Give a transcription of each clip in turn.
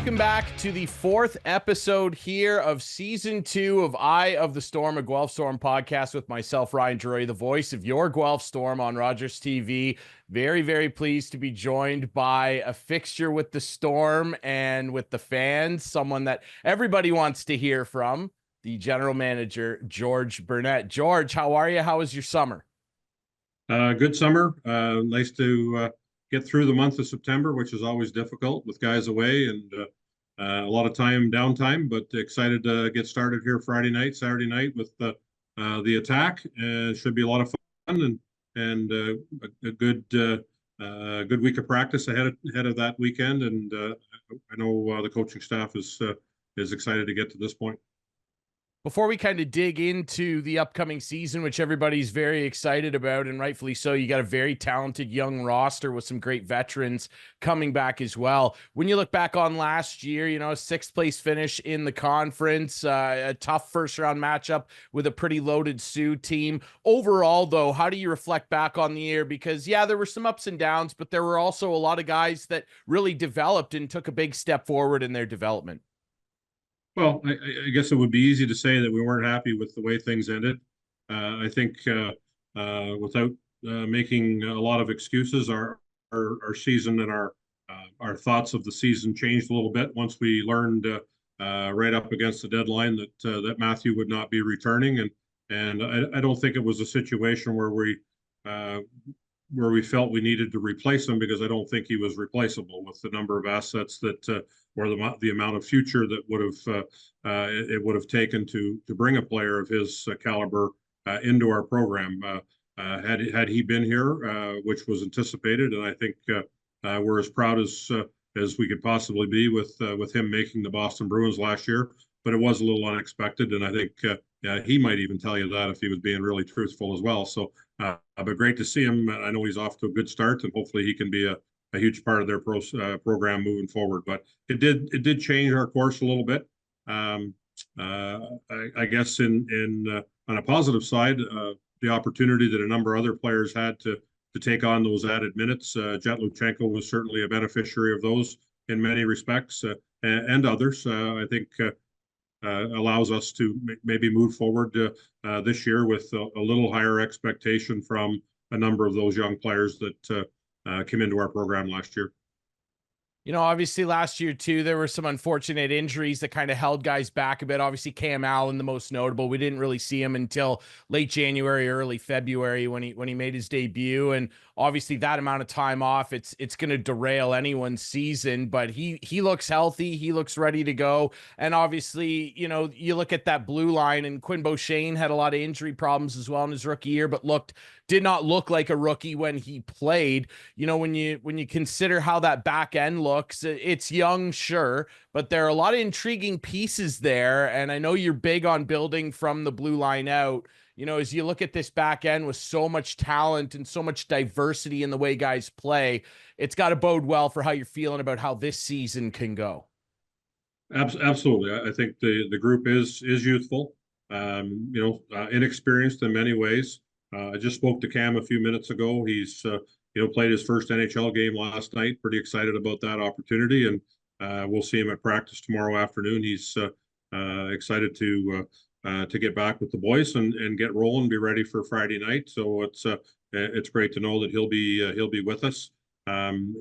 welcome back to the fourth episode here of season 2 of Eye of the Storm, a Guelph Storm podcast with myself, Ryan Drury, the voice of your Guelph Storm on Rogers TV. Very, very pleased to be joined by a fixture with the Storm and with the fans, someone that everybody wants to hear from, the general manager, George Burnett. George, how are you? How was your summer? Good summer. Nice to get through the month of September, which is always difficult with guys away and a lot of downtime, but excited to get started here Saturday night with the attack. It should be a lot of fun and a good week of practice ahead of that weekend. And I know the coaching staff is excited to get to this point. Before we kind of dig into the upcoming season, which everybody's very excited about, and rightfully so, you got a very talented young roster with some great veterans coming back as well. When you look back on last year, a 6th place finish in the conference, a tough first round matchup with a pretty loaded Sioux team. Overall, though, how do you reflect back on the year? Because, yeah, there were some ups and downs, but there were also a lot of guys that really developed and took a big step forward in their development. Well, I guess it would be easy to say that we weren't happy with the way things ended. I think without making a lot of excuses, our season and our thoughts of the season changed a little bit once we learned right up against the deadline that Matthew would not be returning, and I don't think it was a situation where we felt we needed to replace him, because I don't think he was replaceable with the number of assets that or the amount of future that it would have taken to bring a player of his caliber into our program. Had he been here, which was anticipated, and I think we're as proud as we could possibly be with him making the Boston Bruins last year. But it was a little unexpected, and I think he might even tell you that if he was being really truthful as well. So, but great to see him. I know he's off to a good start, and hopefully he can be a huge part of their program moving forward. But it did change our course a little bit. I guess on a positive side, the opportunity that a number of other players had to take on those added minutes. Jet Luchenko was certainly a beneficiary of those in many respects, and others. I think allows us to maybe move forward this year with a little higher expectation from a number of those young players that came into our program last year. Obviously last year too, there were some unfortunate injuries that kind of held guys back a bit. Obviously Cam Allen, the most notable. We didn't really see him until late January, early February when he made his debut. And obviously that amount of time off, it's going to derail anyone's season, but he looks healthy. He looks ready to go. And obviously, you look at that blue line, and Quinn Beauchene had a lot of injury problems as well in his rookie year, but did not look like a rookie when he played. When you consider how that back end looks, it's young, sure, but there are a lot of intriguing pieces there. And I know you're big on building from the blue line out. As you look at this back end with so much talent and so much diversity in the way guys play, it's got to bode well for how you're feeling about how this season can go. Absolutely. I think the group is youthful, inexperienced in many ways. I just spoke to Cam a few minutes ago. He's played his first NHL game last night. Pretty excited about that opportunity, and we'll see him at practice tomorrow afternoon. He's excited to get back with the boys and get rolling, be ready for Friday night. So it's great to know that he'll be with us. Daniel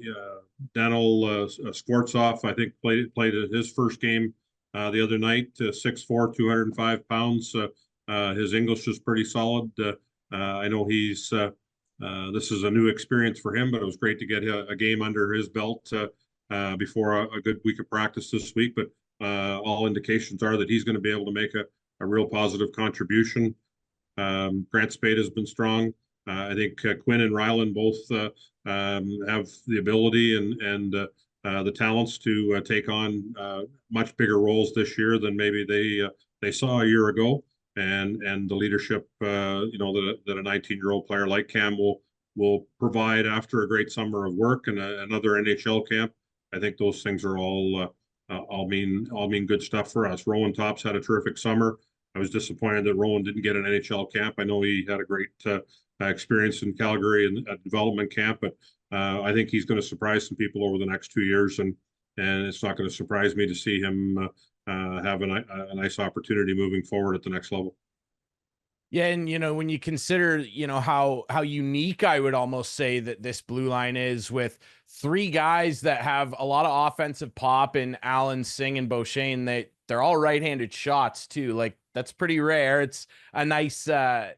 Skvortsov, I think played his first game the other night. 6'4", 205 pounds. His English is pretty solid. I know this is a new experience for him, but it was great to get a game under his belt before a good week of practice this week. But all indications are that he's going to be able to make a real positive contribution. Grant Spade has been strong. I think Quinn and Ryland both have the ability and the talents to take on much bigger roles this year than maybe they saw a year ago. And the leadership, that a 19-year-old player like Cam will provide after a great summer of work and another NHL camp. I think those things are all mean good stuff for us. Rowan Tops had a terrific summer. I was disappointed that Rowan didn't get an NHL camp. I know he had a great experience in Calgary and at development camp, but I think he's going to surprise some people over the next 2 years. And and it's not going to surprise me to see him have a nice opportunity moving forward at the next level. Yeah, and when you consider, how unique I would almost say that this blue line is, with three guys that have a lot of offensive pop in Allen, Singh, and Beauchene. They're all right-handed shots too. Like, that's pretty rare. It's a nice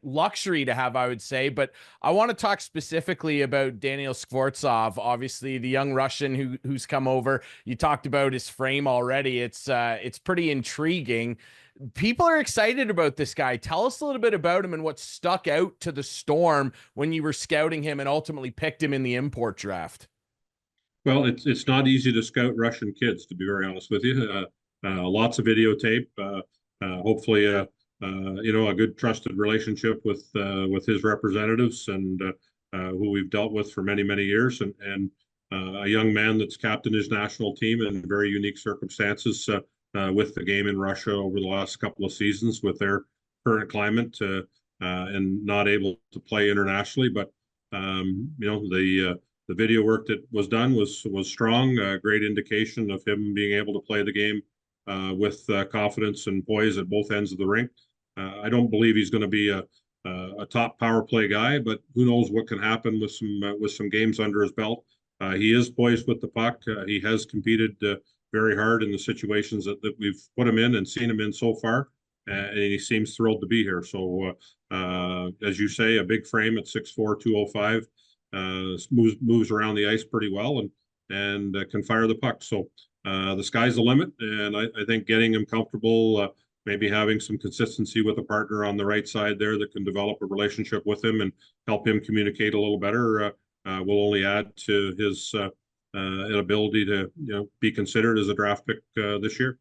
luxury to have, I would say. But I want to talk specifically about Daniil Skvortsov, obviously the young Russian who's come over. You talked about his frame already. It's pretty intriguing. People are excited about this guy. Tell us a little bit about him and what stuck out to the Storm when you were scouting him and ultimately picked him in the import draft. Well, it's not easy to scout Russian kids, to be very honest with you. Lots of videotape. Hopefully, a good trusted relationship with his representatives and who we've dealt with for many years, and a young man that's captained his national team in very unique circumstances with the game in Russia over the last couple of seasons with their current climate and not able to play internationally. But the video work that was done was strong. Great indication of him being able to play the game with confidence and poise at both ends of the rink. I don't believe he's going to be a top power play guy, but who knows what can happen with some games under his belt. He is poised with the puck. He has competed very hard in the situations that we've put him in and seen him in so far, and he seems thrilled to be here. So, as you say, a big frame at 6'4", 205, moves around the ice pretty well and can fire the puck. So the sky's the limit, and I think getting him comfortable, maybe having some consistency with a partner on the right side there that can develop a relationship with him and help him communicate a little better will only add to his ability to be considered as a draft pick this year.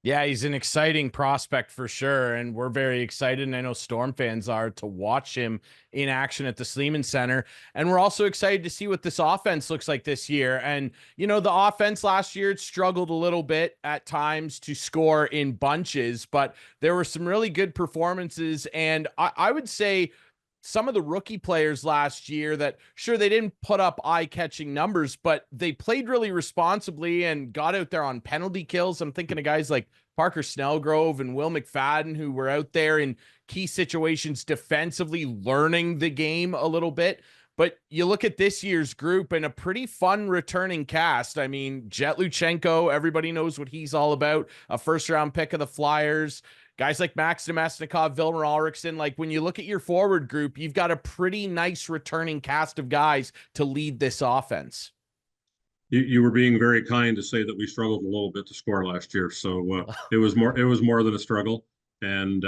Yeah, he's an exciting prospect for sure, and we're very excited, and I know Storm fans are, to watch him in action at the Sleeman Center. And we're also excited to see what this offense looks like this year. And, the offense last year, it struggled a little bit at times to score in bunches, but there were some really good performances. And I would say some of the rookie players last year that, sure, they didn't put up eye-catching numbers, but they played really responsibly and got out there on penalty kills. I'm thinking of guys like Parker Snellgrove and Will McFadden, who were out there in key situations defensively, learning the game a little bit. But you look at this year's group and a pretty fun returning cast. I mean, Jet Luchenko, everybody knows what he's all about, a first-round pick of the Flyers. Guys like Max Nemesnikov, Vilmer Ulrichsen, like, when you look at your forward group, you've got a pretty nice returning cast of guys to lead this offense. You were being very kind to say that we struggled a little bit to score last year. So it was more than a struggle. And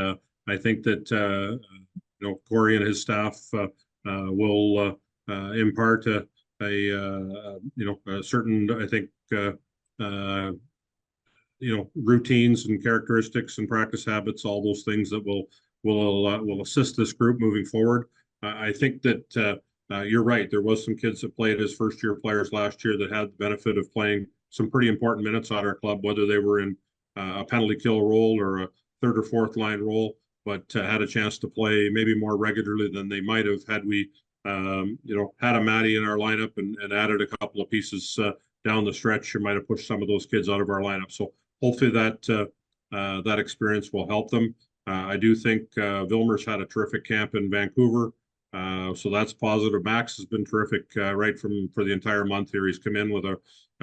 I think that, Corey and his staff will impart a certain, I think, routines and characteristics and practice habits, all those things that will assist this group moving forward. I think that you're right. There was some kids that played as first-year players last year that had the benefit of playing some pretty important minutes on our club, whether they were in a penalty kill role or a third or fourth line role, but had a chance to play maybe more regularly than they might have had we, had a Matty in our lineup and added a couple of pieces down the stretch. You might have pushed some of those kids out of our lineup. So hopefully that experience will help them. I do think Vilmer's had a terrific camp in Vancouver. So that's positive. Max has been terrific right for the entire month here. He's come in with a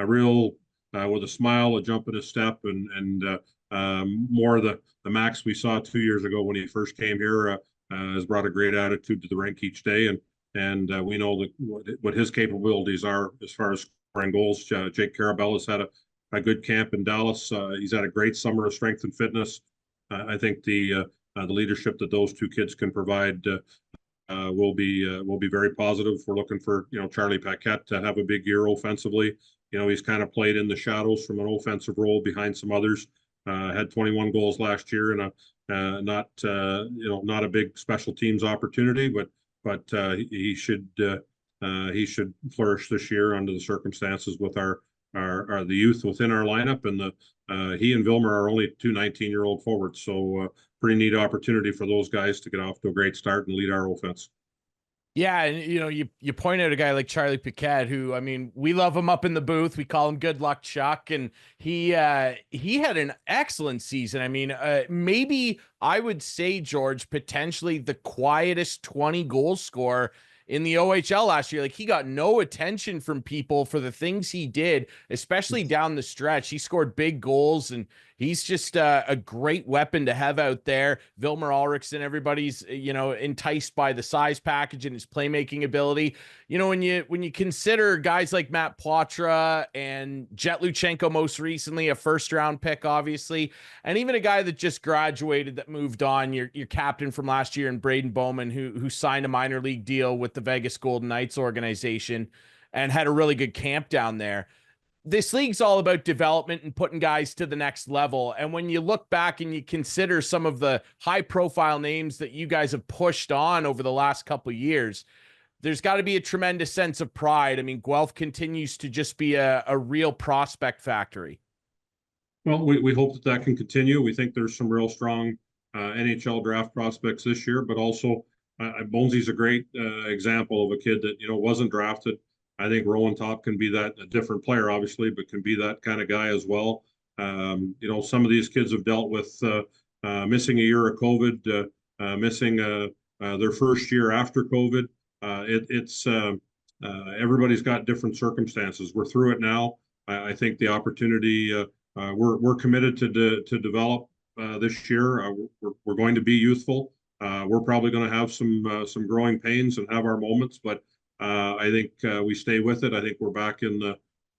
real with a smile, a jump in his step, and more the Max we saw 2 years ago when he first came here has brought a great attitude to the rink each day, and we know that what his capabilities are as far as scoring goals. Jake Carabell has had a good camp in Dallas. He's had a great summer of strength and fitness. I think the leadership that those two kids can provide will be very positive. We're looking for Charlie Paquette to have a big year offensively. He's kind of played in the shadows from an offensive role behind some others. Had 21 goals last year and not a big special teams opportunity, but he should flourish this year under the circumstances with the youth within our lineup, and he and Vilmer are only two 19-year-old forwards, so pretty neat opportunity for those guys to get off to a great start and lead our offense. Yeah, and you point out a guy like Charlie Piquette, who, I mean, we love him up in the booth. We call him Good Luck Chuck, and he had an excellent season. I mean, maybe I would say, George, potentially the quietest 20 goal scorer in the OHL last year. Like, he got no attention from people for the things he did, especially down the stretch. He scored big goals, and he's just a great weapon to have out there. Vilmer Ulrichsen, everybody's enticed by the size package and his playmaking ability. When you consider guys like Matt Poitras and Jet Luchenko, most recently a first round pick, obviously, and even a guy that just graduated that moved on, your captain from last year, and Braden Bowman, who signed a minor league deal with the Vegas Golden Knights organization and had a really good camp down there. This league's all about development and putting guys to the next level. And when you look back and you consider some of the high profile names that you guys have pushed on over the last couple of years, there's got to be a tremendous sense of pride. I mean, Guelph continues to just be a real prospect factory. Well, we hope that that can continue. We think there's some real strong NHL draft prospects this year, but also Bonesy's a great example of a kid that, wasn't drafted. I think Rowan Top can be that, a different player, obviously, but can be that kind of guy as well. Some of these kids have dealt with missing a year of COVID, missing their first year after COVID. It's everybody's got different circumstances. We're through it now. I think the opportunity. We're committed to develop this year. We're going to be youthful. We're probably going to have some growing pains and have our moments, but I think we stay with it. I think we're back in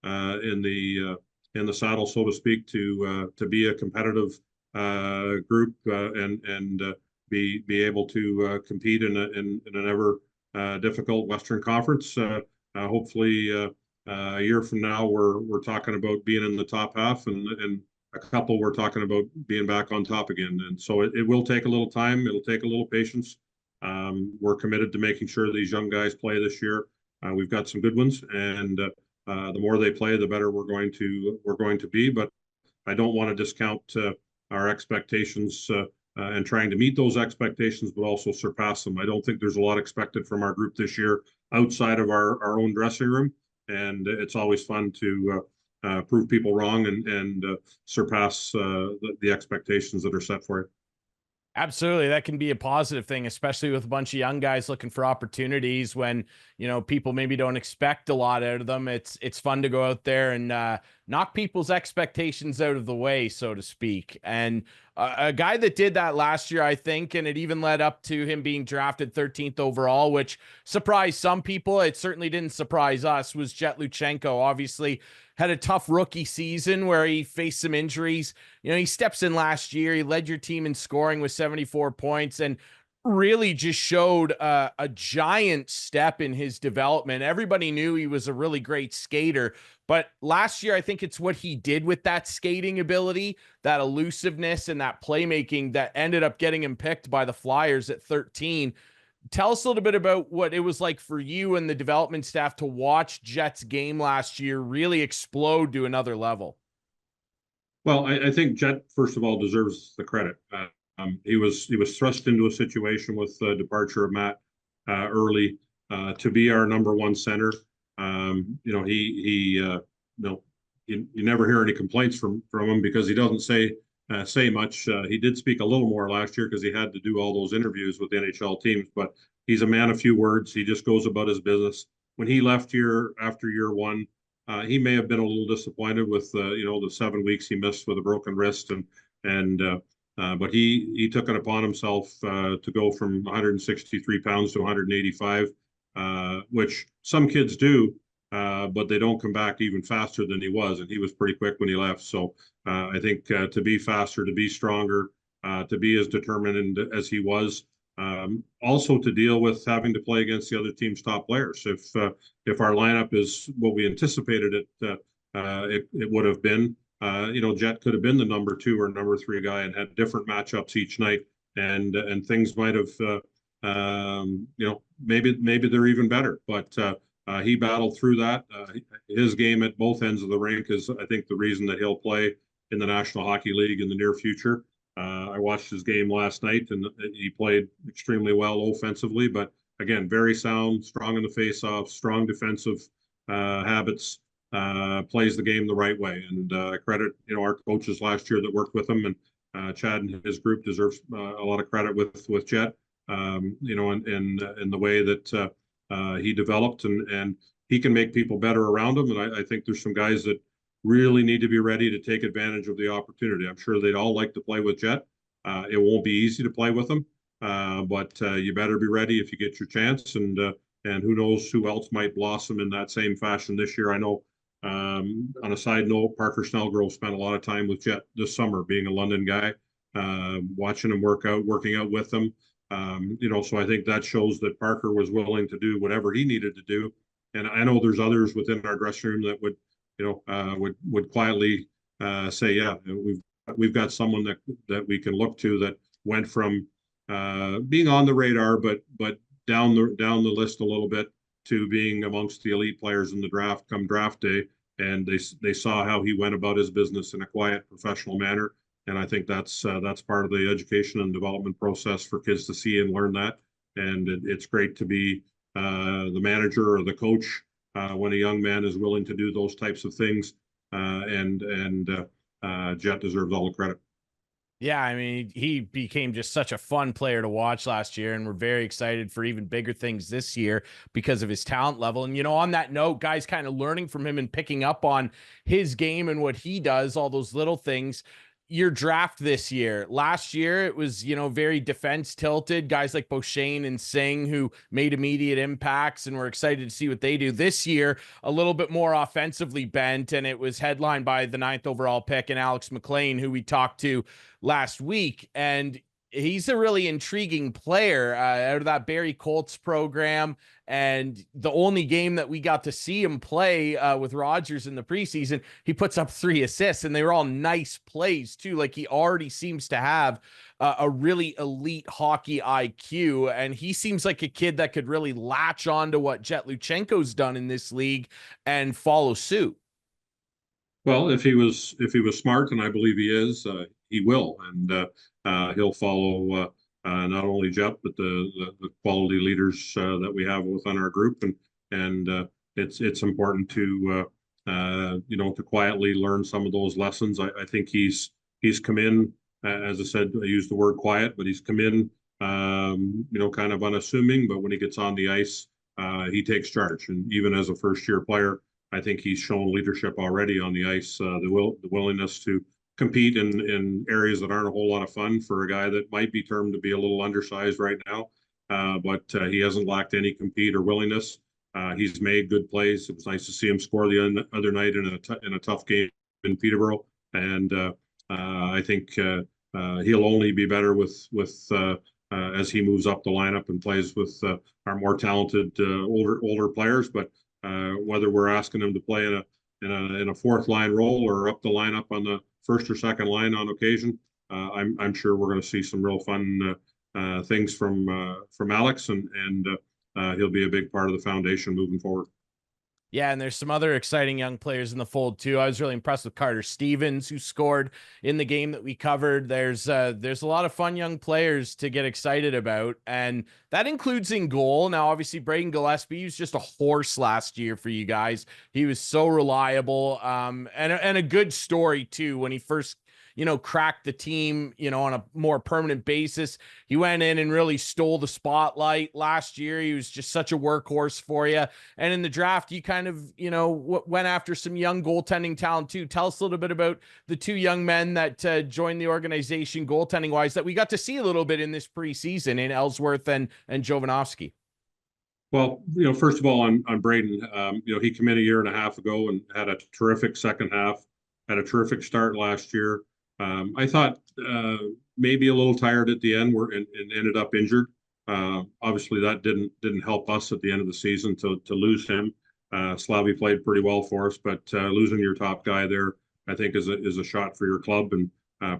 the saddle, so to speak, to be a competitive group and be able to compete in an ever difficult Western Conference. Hopefully. A year from now, we're talking about being in the top half, and a couple we're talking about being back on top again. And so it will take a little time. It'll take a little patience. We're committed to making sure these young guys play this year. We've got some good ones, and the more they play, the better we're going to be. But I don't want to discount our expectations and trying to meet those expectations, but also surpass them. I don't think there's a lot expected from our group this year outside of our own dressing room. And it's always fun to prove people wrong and surpass the expectations that are set for you. Absolutely. That can be a positive thing, especially with a bunch of young guys looking for opportunities when, people maybe don't expect a lot out of them. It's fun to go out there and knock people's expectations out of the way, so to speak. And a guy that did that last year, I think, and it even led up to him being drafted 13th overall, which surprised some people. It certainly didn't surprise us, was Jet Luchenko. Obviously had a tough rookie season where he faced some injuries. He steps in last year. He led your team in scoring with 74 points and really just showed a giant step in his development. Everybody knew he was a really great skater, but last year, I think it's what he did with that skating ability, that elusiveness and that playmaking that ended up getting him picked by the Flyers at 13. Tell us a little bit about what it was like for you and the development staff to watch Jet's game last year really explode to another level. Well, I think Jet, first of all, deserves the credit. He was thrust into a situation with the departure of Matt early to be our number one center. You never hear any complaints from him because he doesn't say much. He did speak a little more last year because he had to do all those interviews with NHL teams, but he's a man of few words. He just goes about his business. When he left here after year one, he may have been a little disappointed with the 7 weeks he missed with a broken wrist, but he took it upon himself to go from 163 pounds to 185, which some kids do. But they don't come back even faster than he was, and he was pretty quick when he left. So I think to be faster, to be stronger, to be as determined as he was, also to deal with having to play against the other team's top players. If our lineup is what we anticipated it would have been, Jet could have been the number 2 or number 3 guy and had different matchups each night, and things might have, maybe they're even better, but. He battled through that. His game at both ends of the rink is, I think, the reason that he'll play in the National Hockey League in the near future. I watched his game last night, and he played extremely well offensively, but again, very sound, strong in the face-off, strong defensive habits, plays the game the right way. And credit, our coaches last year that worked with him, and Chad and his group deserves a lot of credit with Jet, in the way that he developed, and he can make people better around him. And I think there's some guys that really need to be ready to take advantage of the opportunity. I'm sure they'd all like to play with Jet. It won't be easy to play with him, but you better be ready if you get your chance. And who knows who else might blossom in that same fashion this year. I know, on a side note, Parker Snellgrove spent a lot of time with Jet this summer, being a London guy, watching him working out with him. So I think that shows that Parker was willing to do whatever he needed to do. And I know there's others within our dressing room that would quietly say, yeah, we've got someone that we can look to that went from being on the radar, but down the list a little bit, to being amongst the elite players in the draft come draft day. And they saw how he went about his business in a quiet, professional manner. And I think that's part of the education and development process for kids to see and learn that. And it's great to be the manager or the coach when a young man is willing to do those types of things. And Jet deserves all the credit. Yeah, I mean, he became just such a fun player to watch last year, and we're very excited for even bigger things this year because of his talent level. And, on that note, guys kind of learning from him and picking up on his game and what he does, all those little things. Your draft this year. Last year, it was, very defense tilted. Guys like Beauchene and Singh who made immediate impacts, and we're excited to see what they do. This year, a little bit more offensively bent, and it was headlined by the 9th overall pick and Alex McLean, who we talked to last week. And he's a really intriguing player out of that Barrie Colts program. And the only game that we got to see him play with Rogers in the preseason, he puts up 3 assists, and they were all nice plays too. Like, he already seems to have a really elite hockey IQ, and he seems like a kid that could really latch on to what Jet Luchenko's done in this league and follow suit. Well, if he was smart, and I believe he is, he will, and he'll follow not only Jet, but the quality leaders that we have within our group, and it's important to to quietly learn some of those lessons. I think he's come in, as I said, I used the word quiet, but he's come in kind of unassuming, but when he gets on the ice, he takes charge, and even as a first-year player, I think he's shown leadership already on the ice, the willingness to compete in areas that aren't a whole lot of fun for a guy that might be termed to be a little undersized right now. But he hasn't lacked any compete or willingness. He's made good plays. It was nice to see him score the other night in a tough game in Peterborough. And I think he'll only be better with as he moves up the lineup and plays with our more talented older players. But whether we're asking him to play in a fourth line role or up the lineup on the first or second line on occasion, I'm sure we're going to see some real fun things from Alex, and he'll be a big part of the foundation moving forward. Yeah, and there's some other exciting young players in the fold too. I was really impressed with Carter Stevens, who scored in the game that we covered. There's a lot of fun young players to get excited about, and that includes in goal. Now, obviously, Braden Gillespie was just a horse last year for you guys. He was so reliable, and a good story too. When he first cracked the team, on a more permanent basis, he went in and really stole the spotlight last year. He was just such a workhorse for you. And in the draft, you kind of, went after some young goaltending talent too. Tell us a little bit about the 2 young men that joined the organization goaltending wise that we got to see a little bit in this preseason, in Ellsworth and Jovanovski. Well, first of all, on Braden, he came in a year and a half ago and had a terrific second half, had a terrific start last year. I thought maybe a little tired at the end, and ended up injured. Obviously, that didn't help us at the end of the season to lose him. Slavy played pretty well for us, but losing your top guy there, I think, is a shot for your club, and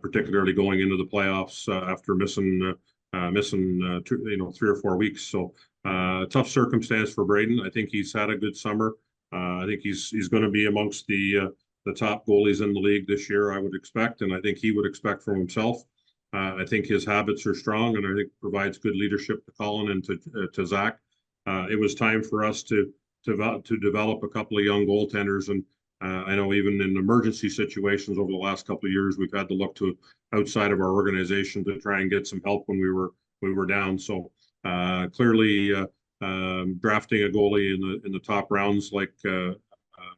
particularly going into the playoffs after missing 3 or 4 weeks. So tough circumstance for Braden. I think he's had a good summer. I think he's going to be amongst the top goalies in the league this year, I would expect, and I think he would expect from himself. I think his habits are strong, and I think provides good leadership to Colin and to Zach. it was time for us to develop a couple of young goaltenders. And I know even in emergency situations over the last couple of years, we've had to look to outside of our organization to try and get some help when we were down. So clearly, drafting a goalie in the top rounds like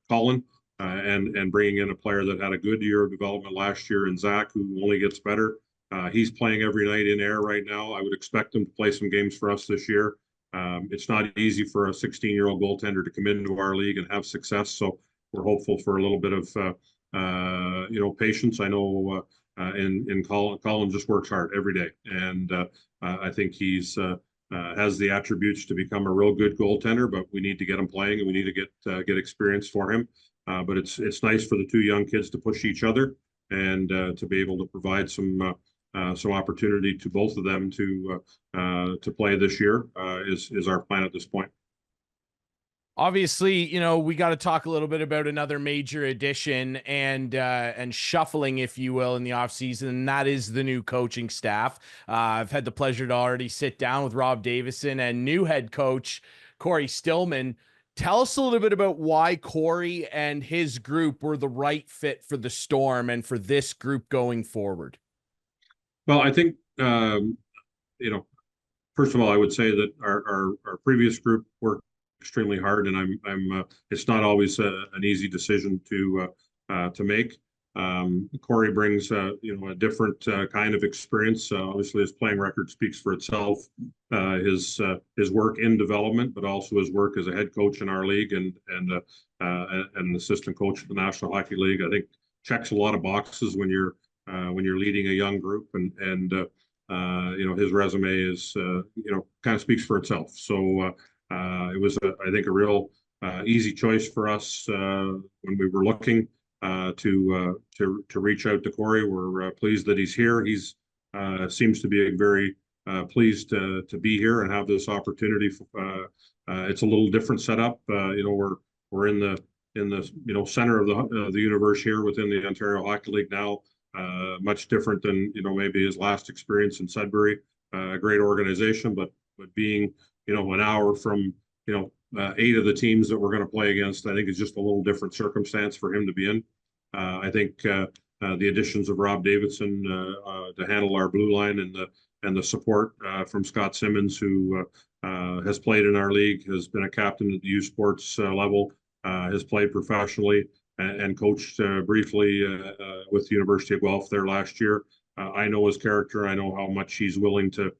Colin, and bringing in a player that had a good year of development last year, and Zach, who only gets better. He's playing every night in air right now. I would expect him to play some games for us this year. It's not easy for a 16-year-old goaltender to come into our league and have success. So we're hopeful for a little bit of patience. I know in Colin just works hard every day, and I think he's has the attributes to become a real good goaltender. But we need to get him playing, and we need to get experience for him. But it's nice for the two young kids to push each other and to be able to provide some opportunity to both of them to play this year is our plan at this point. Obviously, we got to talk a little bit about another major addition and shuffling, if you will, in the offseason, and that is the new coaching staff. I've had the pleasure to already sit down with Rob Davison and new head coach Corey Stillman. Tell us a little bit about why Corey and his group were the right fit for the Storm and for this group going forward. Well, I think first of all, I would say that our previous group worked extremely hard, and I'm it's not always an easy decision to make. Corey brings a different kind of experience. Obviously, his playing record speaks for itself. His work in development, but also his work as a head coach in our league and an assistant coach at the National Hockey League, I think checks a lot of boxes when you're leading a young group, and his resume is kind of speaks for itself. So it was I think a real easy choice for us when we were looking to reach out to Corey. We're pleased that he's here. He's seems to be very pleased to be here and have this opportunity. It's a little different setup. We're in the center of the universe here within the Ontario Hockey League now. Much different than maybe his last experience in Sudbury. A great organization, but being an hour from 8 of the teams that we're going to play against, I think is just a little different circumstance for him to be in. I think the additions of Rob Davidson to handle our blue line and the support from Scott Simmons, who has played in our league, has been a captain at the U Sports level, has played professionally and coached briefly with the University of Guelph there last year. I know his character. I know how much he's willing to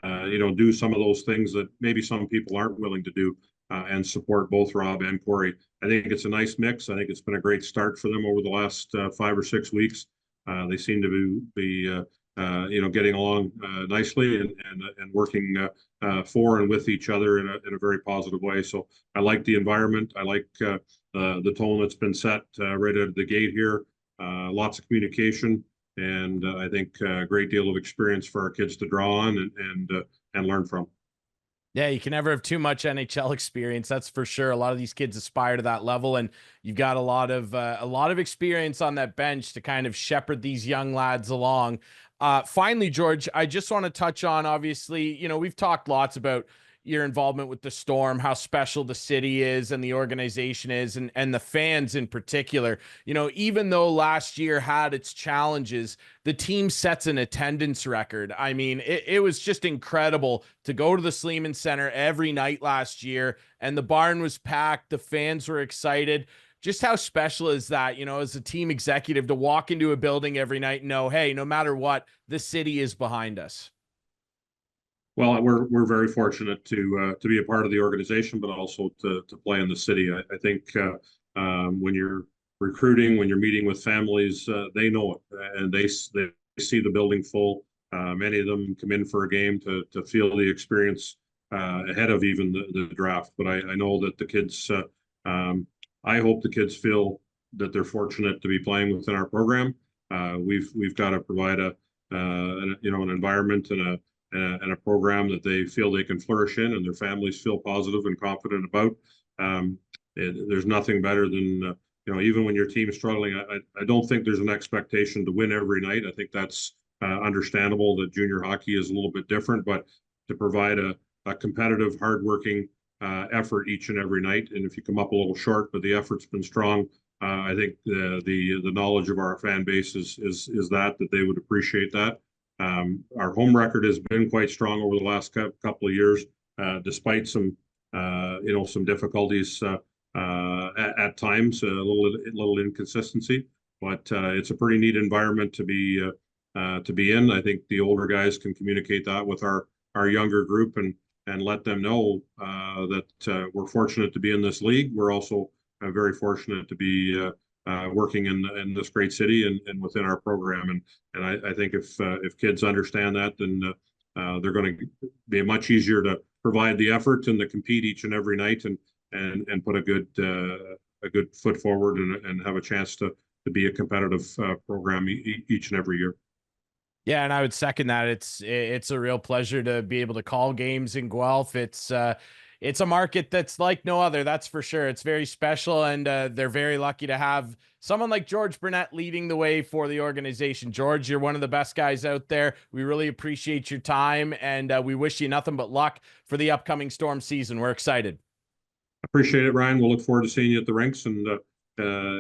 do some of those things that maybe some people aren't willing to do, and support both Rob and Corey. I think it's a nice mix. I think it's been a great start for them over the last 5 or 6 weeks. They seem to be getting along nicely and working for and with each other in a very positive way. So I like the environment. I like the tone that's been set right out of the gate here. Lots of communication, and I think a great deal of experience for our kids to draw on and learn from. Yeah, you can never have too much NHL experience. That's for sure. A lot of these kids aspire to that level, and you've got a lot of experience on that bench to kind of shepherd these young lads along. Finally, George, I just want to touch on, obviously, we've talked lots about your involvement with the Storm, how special the city is and the organization is, and the fans in particular. Even though last year had its challenges, the team sets an attendance record. I mean, it was just incredible to go to the Sleeman Center every night last year, and the barn was packed. The fans were excited. Just how special is that, as a team executive, to walk into a building every night and know, hey, no matter what, the city is behind us? Well, we're very fortunate to be a part of the organization, but also to play in the city. I think when you're recruiting, when you're meeting with families, they know it, and they see the building full. Many of them come in for a game to feel the experience ahead of even the draft. But I know that the kids, I hope the kids feel that they're fortunate to be playing within our program. We've got to provide an environment and a program that they feel they can flourish in, and their families feel positive and confident about. There's nothing better than even when your team is struggling. I don't think there's an expectation to win every night. I think that's understandable that junior hockey is a little bit different, but to provide a competitive, hardworking effort each and every night. And if you come up a little short, but the effort's been strong, I think the knowledge of our fan base is that they would appreciate that. Our home record has been quite strong over the last couple of years, despite some some difficulties at times, a little inconsistency. But it's a pretty neat environment to be in. I think the older guys can communicate that with our younger group and let them know that we're fortunate to be in this league. We're also very fortunate to be working in this great city and within our program. And I think if kids understand that, then they're going to be much easier to provide the effort and to compete each and every night and put a good foot forward and have a chance to be a competitive program each and every year. Yeah, and I would second that. It's a real pleasure to be able to call games in Guelph. It's a market that's like no other, that's for sure. It's very special, and they're very lucky to have someone like George Burnett leading the way for the organization. George, you're one of the best guys out there. We really appreciate your time, and we wish you nothing but luck for the upcoming Storm season. We're excited. Appreciate it, Ryan. We'll look forward to seeing you at the rinks, and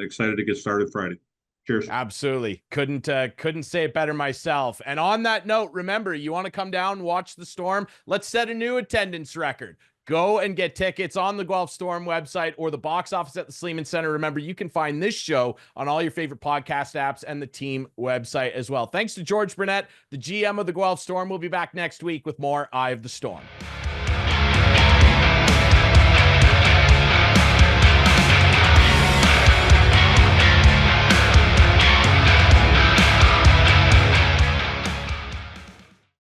excited to get started Friday. Cheers. Absolutely. Couldn't say it better myself. And on that note, remember, you want to come down, watch the Storm? Let's set a new attendance record. Go and get tickets on the Guelph Storm website or the box office at the Sleeman Center. Remember, you can find this show on all your favorite podcast apps and the team website as well. Thanks to George Burnett, the GM of the Guelph Storm. We'll be back next week with more Eye of the Storm.